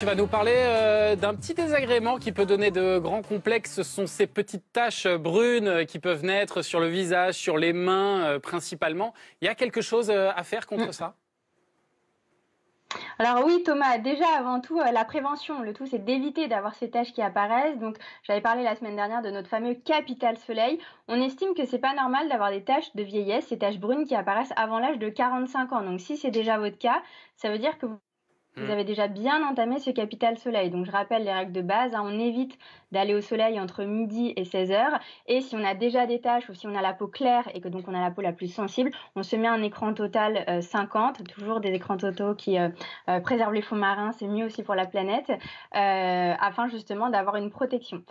Tu vas nous parler d'un petit désagrément qui peut donner de grands complexes. Ce sont ces petites taches brunes qui peuvent naître sur le visage, sur les mains principalement. Il y a quelque chose à faire contre ça? Alors oui, Thomas, déjà avant tout, la prévention. Le tout, c'est d'éviter d'avoir ces taches qui apparaissent. Donc, j'avais parlé la semaine dernière de notre fameux capital soleil. On estime que c'est pas normal d'avoir des taches de vieillesse, ces taches brunes qui apparaissent avant l'âge de 45 ans. Donc, si c'est déjà votre cas, ça veut dire que vous Hmm. avez déjà bien entamé ce capital soleil. Donc, je rappelle les règles de base, hein. On évite d'aller au soleil entre midi et 16 heures. Et si on a déjà des taches ou si on a la peau claire et que donc on a la peau la plus sensible, on se met un écran total 50, toujours des écrans totaux qui préservent les fonds marins, c'est mieux aussi pour la planète, afin justement d'avoir une protection.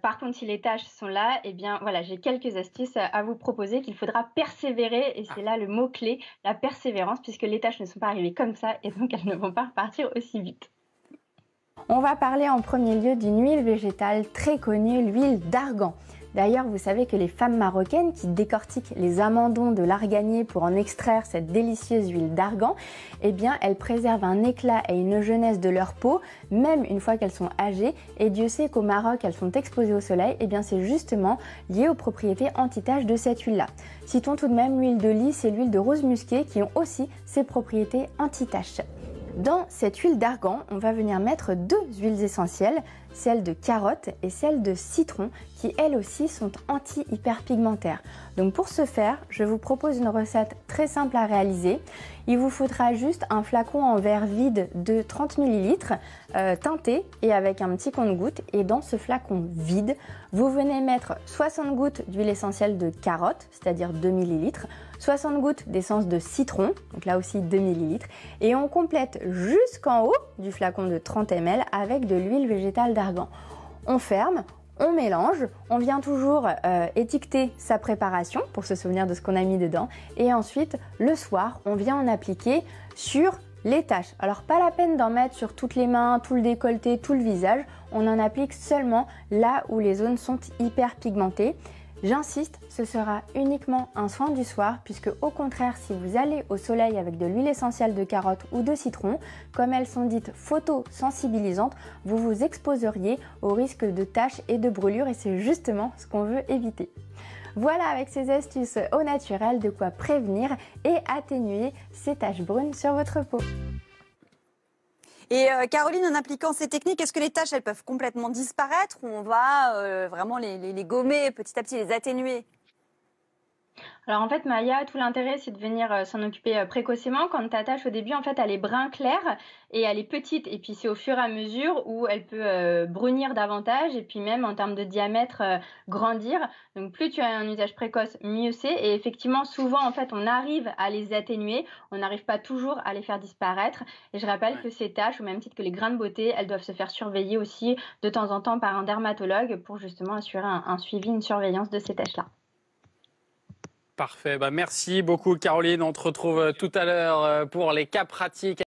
Par contre, si les taches sont là, eh bien voilà, j'ai quelques astuces à vous proposer qu'il faudra persévérer. Et Ah, c'est là le mot-clé, la persévérance, puisque les tâches ne sont pas arrivées comme ça et donc elles ne vont pas repartir aussi vite. On va parler en premier lieu d'une huile végétale très connue, l'huile d'argan. D'ailleurs, vous savez que les femmes marocaines qui décortiquent les amandons de l'arganier pour en extraire cette délicieuse huile d'argan, eh bien, elles préservent un éclat et une jeunesse de leur peau, même une fois qu'elles sont âgées. Et Dieu sait qu'au Maroc, elles sont exposées au soleil, eh bien, c'est justement lié aux propriétés anti-taches de cette huile-là. Citons tout de même l'huile de lys et l'huile de rose musquée qui ont aussi ces propriétés anti-taches. Dans cette huile d'argan, on va venir mettre deux huiles essentielles, celle de carotte et celle de citron, qui elles aussi sont anti-hyperpigmentaires. Donc pour ce faire, je vous propose une recette très simple à réaliser. Il vous faudra juste un flacon en verre vide de 30 ml, teinté et avec un petit compte-gouttes. Et dans ce flacon vide, vous venez mettre 60 gouttes d'huile essentielle de carotte, c'est-à-dire 2 ml, 60 gouttes d'essence de citron, donc là aussi 2 ml, et on complète jusqu'en haut du flacon de 30 ml avec de l'huile végétale d'argan. On ferme, on mélange, on vient toujours étiqueter sa préparation pour se souvenir de ce qu'on a mis dedans, et ensuite le soir, on vient en appliquer sur les taches. Alors pas la peine d'en mettre sur toutes les mains, tout le décolleté, tout le visage, on en applique seulement là où les zones sont hyper pigmentées. J'insiste, ce sera uniquement un soin du soir puisque au contraire, si vous allez au soleil avec de l'huile essentielle de carotte ou de citron, comme elles sont dites photosensibilisantes, vous vous exposeriez au risque de taches et de brûlures et c'est justement ce qu'on veut éviter. Voilà, avec ces astuces au naturel, de quoi prévenir et atténuer ces taches brunes sur votre peau. Et Caroline, en appliquant ces techniques, est-ce que les taches, elles peuvent complètement disparaître ou on va vraiment les gommer petit à petit, les atténuer? Alors en fait, Maya, tout l'intérêt, c'est de venir s'en occuper précocement. Quand ta tâche au début, en fait, elle est brun clair et elle est petite. Et puis c'est au fur et à mesure où elle peut brunir davantage et puis même en termes de diamètre grandir. Donc plus tu as un usage précoce, mieux c'est. Et effectivement, souvent, en fait, on arrive à les atténuer. On n'arrive pas toujours à les faire disparaître. Et je rappelle ouais. que ces taches, au même titre que les grains de beauté, elles doivent se faire surveiller aussi de temps en temps par un dermatologue pour justement assurer un suivi, une surveillance de ces taches-là. Parfait. Bah, merci beaucoup Caroline. On te retrouve tout à l'heure pour les cas pratiques.